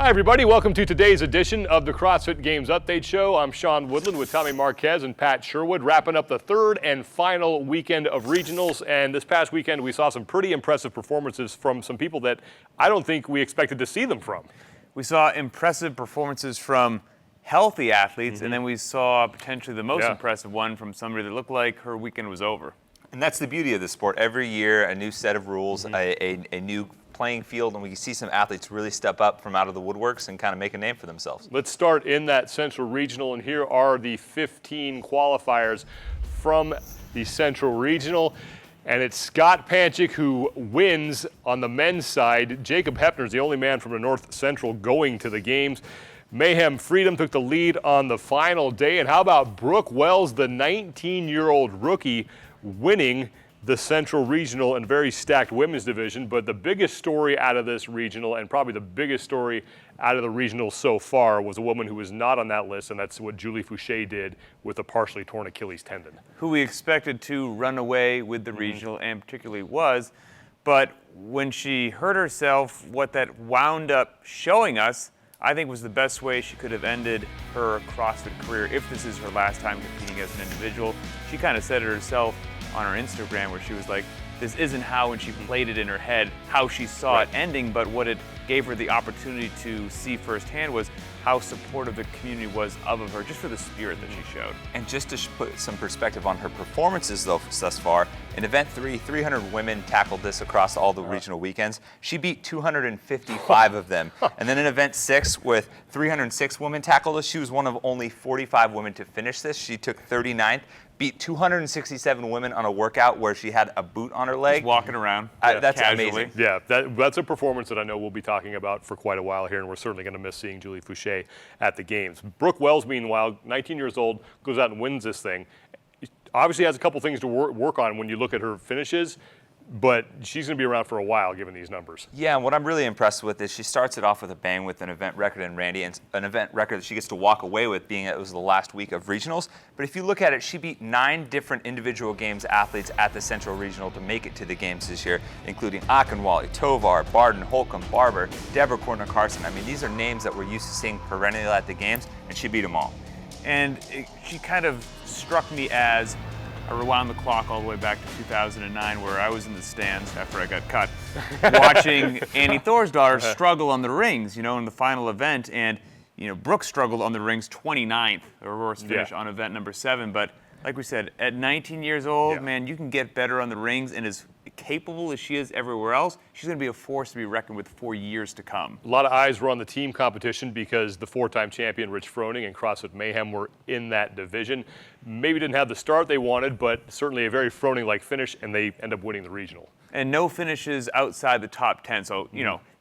Hi everybody, welcome to today's edition of the CrossFit Games Update Show. I'm Sean Woodland with Tommy Marquez and Pat Sherwood, wrapping up the third and final weekend of regionals. And this past weekend we saw some pretty impressive performances from some people that I don't think we expected to see them from. We saw impressive performances from healthy athletes, and then we saw potentially the most impressive one from somebody that looked like her weekend was over. And that's the beauty of the sport. Every year, a new set of rules, a new playing field, and we see some athletes really step up from out of the woodworks and kind of make a name for themselves. Let's start in that Central Regional, and here are the 15 qualifiers from the Central Regional. And it's Scott Panchik who wins on the men's side. Jacob Hepner is the only man from the North Central going to the games. Mayhem Freedom took the lead on the final day. And how about Brooke Wells, the 19-year-old rookie, winning the Central Regional and very stacked women's division. But the biggest story out of this regional, and probably the biggest story out of the regional so far, was a woman who was not on that list, and that's what Julie Fouché did with a partially torn Achilles tendon. Who we expected to run away with the regional, and particularly was, but when she hurt herself, what that wound up showing us, I think was the best way she could have ended her CrossFit career if this is her last time competing as an individual. She kind of said it herself on her Instagram, where she was like, this isn't how, when she played it in her head, how she saw it ending, but what it gave her the opportunity to see firsthand was how supportive the community was of her, just for the spirit that she showed. And just to put some perspective on her performances though thus far, in event 3, 300 women tackled this across all the regional weekends. She beat 255 of them. And then in event 6, with 306 women tackled this, she was one of only 45 women to finish this. She took 39th. Beat 267 women on a workout where she had a boot on her leg. Just walking around. That's casually. amazing. Yeah, that's a performance that I know we'll be talking about for quite a while here, and we're certainly going to miss seeing Julie Fouché at the games. Brooke Wells, meanwhile, 19 years old, goes out and wins this thing. Obviously has a couple things to work on when you look at her finishes, but she's going to be around for a while given these numbers. Yeah, and what I'm really impressed with is she starts it off with a bang with an event record in Randy, and an event record that she gets to walk away with, being it was the last week of regionals. But if you look at it, she beat 9 different individual games athletes at the Central Regional to make it to the games this year, including Akinwale, Tovar, Barden, Holcomb, Barber, Deborah Kortner-Carson. I mean, these are names that we're used to seeing perennially at the games, and she beat them all. And she kind of struck me as, I rewound the clock all the way back to 2009, where I was in the stands after I got cut, watching Annie Thorsdottir struggle on the rings, in the final event. And, Brooke struggled on the rings 29th, her worst finish on event number 7. But like we said, at 19 years old, man, you can get better on the rings, and as capable as she is everywhere else, she's going to be a force to be reckoned with for years to come. A lot of eyes were on the team competition because the 4-time champion Rich Froning and CrossFit Mayhem were in that division. Maybe didn't have the start they wanted, but certainly a very Froning-like finish, and they end up winning the regional. And no finishes outside the top 10, so,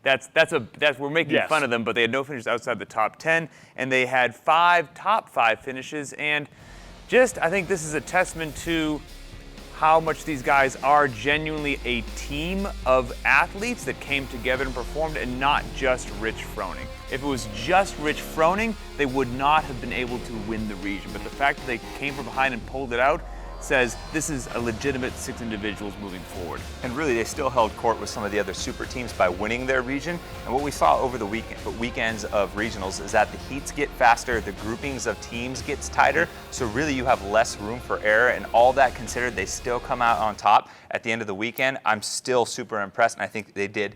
that's we're making fun of them, but they had no finishes outside the top 10, and they had 5 top 5 finishes, and I think this is a testament to how much these guys are genuinely a team of athletes that came together and performed, and not just Rich Froning. If it was just Rich Froning, they would not have been able to win the region. But the fact that they came from behind and pulled it out says this is a legitimate 6 individuals moving forward. And really, they still held court with some of the other super teams by winning their region. And what we saw over the weekends of regionals is that the heats get faster, the groupings of teams gets tighter, so really you have less room for error, and all that considered, they still come out on top at the end of the weekend. I'm still super impressed, and I think they did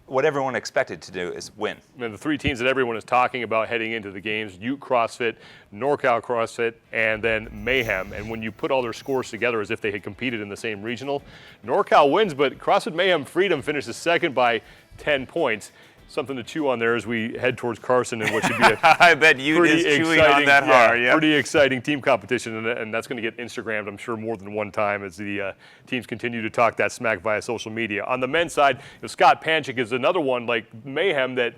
what everyone expected to do, is win. And the 3 teams that everyone is talking about heading into the games, Ute CrossFit, NorCal CrossFit, and then Mayhem. And when you put all their scores together as if they had competed in the same regional, NorCal wins, but CrossFit Mayhem Freedom finishes second by 10 points. Something to chew on there as we head towards Carson and what should be a I bet Ute is chewing on that hard. Yeah, pretty exciting team competition, and that's going to get Instagrammed, I'm sure, more than one time as the teams continue to talk that smack via social media. On the men's side, Scott Panchik is another one like Mayhem that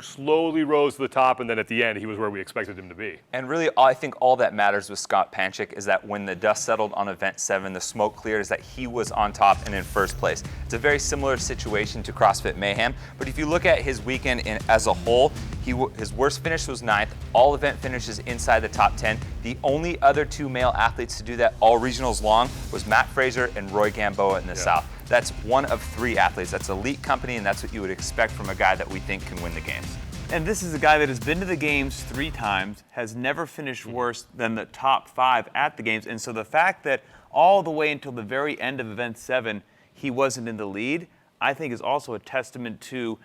slowly rose to the top, and then at the end, he was where we expected him to be. And really, I think all that matters with Scott Panchik is that when the dust settled on event 7, the smoke cleared, is that he was on top and in first place. It's a very similar situation to CrossFit Mayhem, but if you look at his weekend as a whole, his worst finish was 9th, all event finishes inside the top 10. The only other 2 male athletes to do that all regionals long was Matt Fraser and Roy Gamboa in the South. That's one of 3 athletes. That's elite company, and that's what you would expect from a guy that we think can win the games. And this is a guy that has been to the games 3 times, has never finished worse than the top 5 at the games. And so the fact that all the way until the very end of event 7, he wasn't in the lead, I think is also a testament to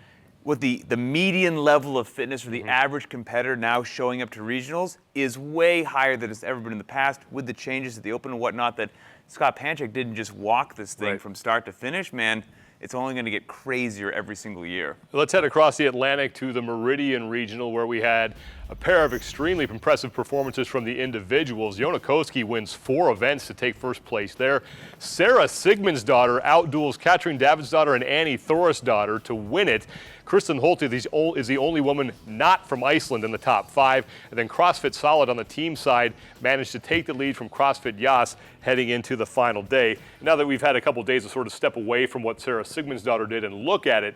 what the median level of fitness for the average competitor now showing up to regionals is way higher than it's ever been in the past with the changes at the Open and whatnot, that Scott Panchik didn't just walk this thing from start to finish, man. It's only going to get crazier every single year. Let's head across the Atlantic to the Meridian Regional, where we had a pair of extremely impressive performances from the individuals. Jonakoski wins 4 events to take first place there. Sarah Sigmundsdottir outduels Katrin Davidsdottir and Annie Thorisdottir to win it. Kristen Holte is the only woman not from Iceland in the top 5. And then CrossFit Solid on the team side managed to take the lead from CrossFit Yas heading into the final day. Now that we've had a couple days to sort of step away from what Sarah Sigmundsdottir did and look at it,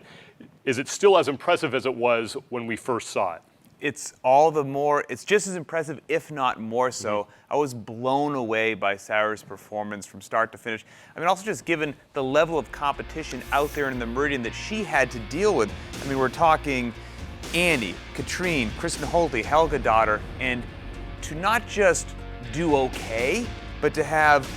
is it still as impressive as it was when we first saw it? It's all the more, it's just as impressive, if not more so. I was blown away by Sarah's performance from start to finish. I mean, also just given the level of competition out there in the Meridian that she had to deal with. I mean, we're talking Annie, Katrine, Kristen Holte, Helga Daughter, and to not just do okay, but to have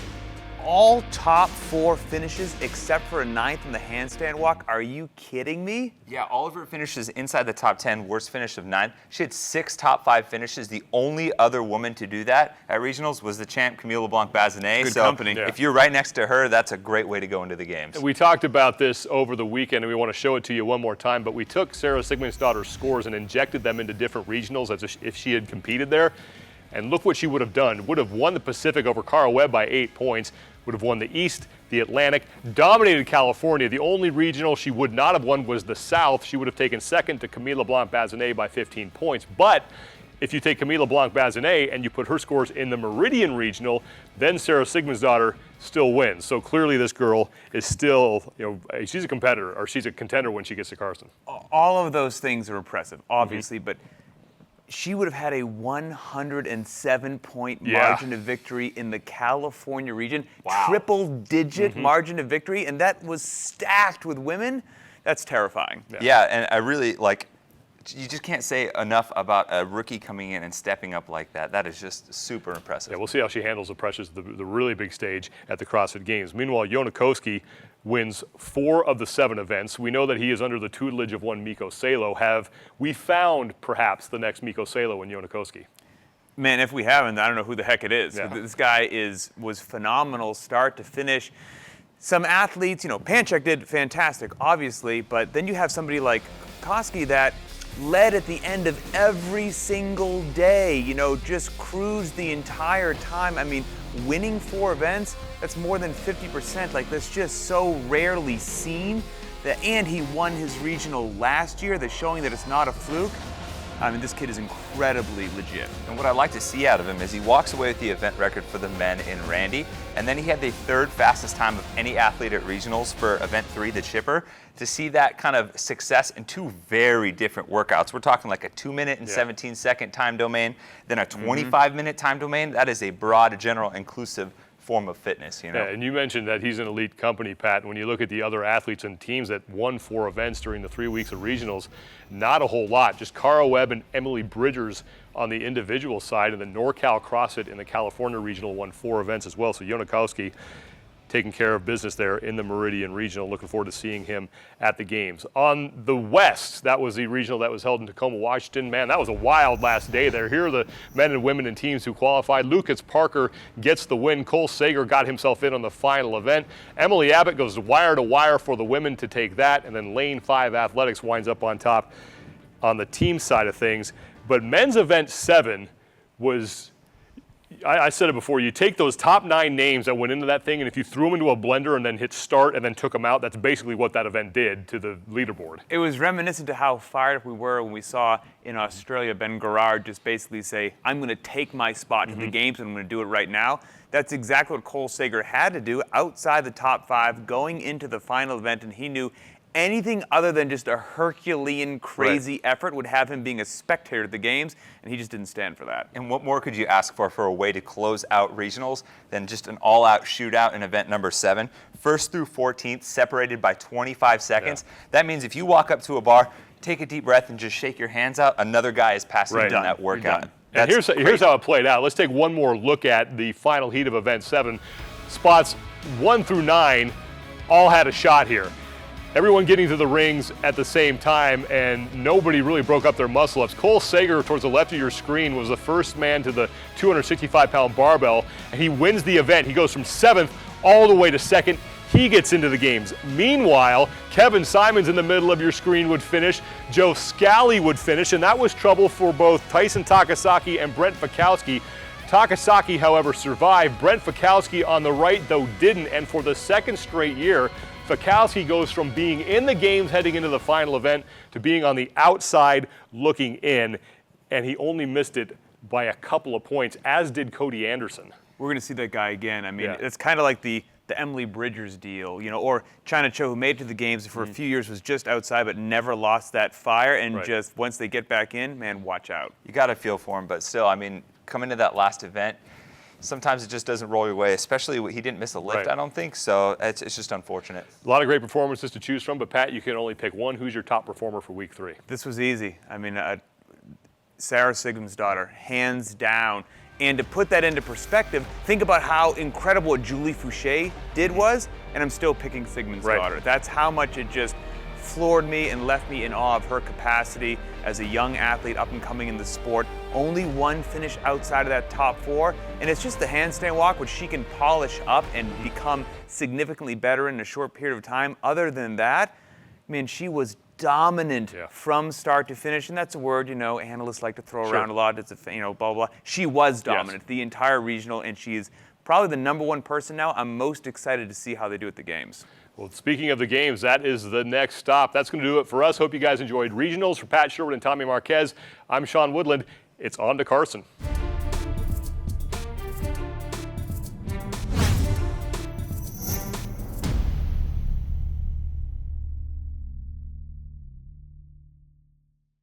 all top 4 finishes except for a 9th in the handstand walk. Are you kidding me? Yeah, all of her finishes inside the top 10, worst finish of 9. She had 6 top 5 finishes. The only other woman to do that at regionals was the champ Camille LeBlanc-Bazinet. Good so company. If you're right next to her, that's a great way to go into the games. We talked about this over the weekend, and we want to show it to you one more time, but we took Sarah Sigmundsdottir's scores and injected them into different regionals as if she had competed there. And look what she would have done. Would have won the Pacific over Cara Webb by 8 points, would have won the East, the Atlantic, dominated California. The only regional she would not have won was the South. She would have taken second to Camille LeBlanc-Bazinet by 15 points. But if you take Camille LeBlanc-Bazinet and you put her scores in the Meridian Regional, then Sarah Sigmundsdottir still wins. So clearly this girl is still, she's a competitor, or she's a contender when she gets to Carson. All of those things are impressive, obviously, but she would have had a 107-point margin of victory in the California region, triple-digit margin of victory, and that was stacked with women. That's terrifying. Yeah, and I really, you just can't say enough about a rookie coming in and stepping up like that. That is just super impressive. Yeah, we'll see how she handles the pressures of the really big stage at the CrossFit Games. Meanwhile, Jonakoski wins 4 of the 7 events. We know that he is under the tutelage of one Mikko Salo. Have we found perhaps the next Mikko Salo in Jonakoski? Man, if we haven't, I don't know who the heck it is. Yeah. This guy was phenomenal start to finish. Some athletes, Panchik did fantastic, obviously, but then you have somebody like Koski that led at the end of every single day, just cruised the entire time. I mean, winning 4 events, that's more than 50%. That's just so rarely seen. And he won his regional last year. That's showing that it's not a fluke. I mean, this kid is incredibly legit. And what I like to see out of him is he walks away with the event record for the men in Randy, and then he had the 3rd fastest time of any athlete at regionals for event 3, the chipper. To see that kind of success in 2 very different workouts. We're talking like a 2-minute and 17-second time domain, then a 25-minute time domain. That is a broad, general, inclusive form of fitness, Yeah, and you mentioned that he's an elite company, Pat. When you look at the other athletes and teams that won 4 events during the 3 weeks of regionals, not a whole lot. Just Cara Webb and Emily Bridgers on the individual side, and the NorCal CrossFit in the California Regional won 4 events as well. So Jonakoski taking care of business there in the Meridian Regional. Looking forward to seeing him at the games. On the West, that was the regional that was held in Tacoma, Washington. Man, that was a wild last day there. Here are the men and women and teams who qualified. Lucas Parker gets the win. Cole Sager got himself in on the final event. Emily Abbott goes wire to wire for the women to take that, and then Lane 5 Athletics winds up on top on the team side of things. But men's event 7 was, I said it before, you take those top 9 names that went into that thing, and if you threw them into a blender and then hit start and then took them out, that's basically what that event did to the leaderboard. It was reminiscent to how fired up we were when we saw in Australia Ben Garrard just basically say, I'm going to take my spot to the games and I'm going to do it right now. That's exactly what Cole Sager had to do outside the top 5 going into the final event, and he knew anything other than just a Herculean, crazy effort would have him being a spectator at the games, and he just didn't stand for that. And what more could you ask for a way to close out regionals than just an all-out shootout in event number 7? First through 14th, separated by 25 seconds. That means if you walk up to a bar, take a deep breath and just shake your hands out, another guy is passing you in Done. that You're workout. done. And here's how it played out. Let's take one more look at the final heat of Event 7. Spots 1 through 9 all had a shot here. Everyone getting to the rings at the same time, and nobody really broke up their muscle-ups. Cole Sager, towards the left of your screen, was the first man to the 265-pound barbell, and he wins the event. He goes from 7th all the way to 2nd. He gets into the games. Meanwhile, Kevin Simons in the middle of your screen would finish. Joe Scally would finish, and that was trouble for both Tyson Takasaki and Brent Fikowski. Takasaki, however, survived. Brent Fikowski on the right, though, didn't, and for the second straight year, Fikowski goes from being in the games heading into the final event to being on the outside looking in, and he only missed it by a couple of points, as did Cody Anderson. We're going to see that guy again. I mean, Yeah. it's kind of like the Emily Bridgers deal, or China Cho, who made it to the games for a few years, was just outside but never lost that fire, and just once they get back in, man, watch out. You got to feel for him, but still, I mean, coming to that last event, sometimes it just doesn't roll your way, especially he didn't miss a lift, I don't think, so it's just unfortunate. A lot of great performances to choose from, but Pat, you can only pick one. Who's your top performer for week 3? This was easy. I mean, Sarah Sigmund's daughter, hands down. And to put that into perspective, think about how incredible what Julie Fouché did was, and I'm still picking Sigmund's daughter. That's how much it just floored me and left me in awe of her capacity as a young athlete up and coming in the sport. Only one finish outside of that top 4, and it's just the handstand walk, which she can polish up and become significantly better in a short period of time. Other than that, man, she was dominant from start to finish, and that's a word, analysts like to throw around a lot. It's blah, blah, blah. She was dominant the entire regional, and she is probably the number 1 person now. I'm most excited to see how they do at the games. Well, speaking of the games, that is the next stop. That's going to do it for us. Hope you guys enjoyed regionals. For Pat Sherwood and Tommy Marquez, I'm Sean Woodland. It's on to Carson.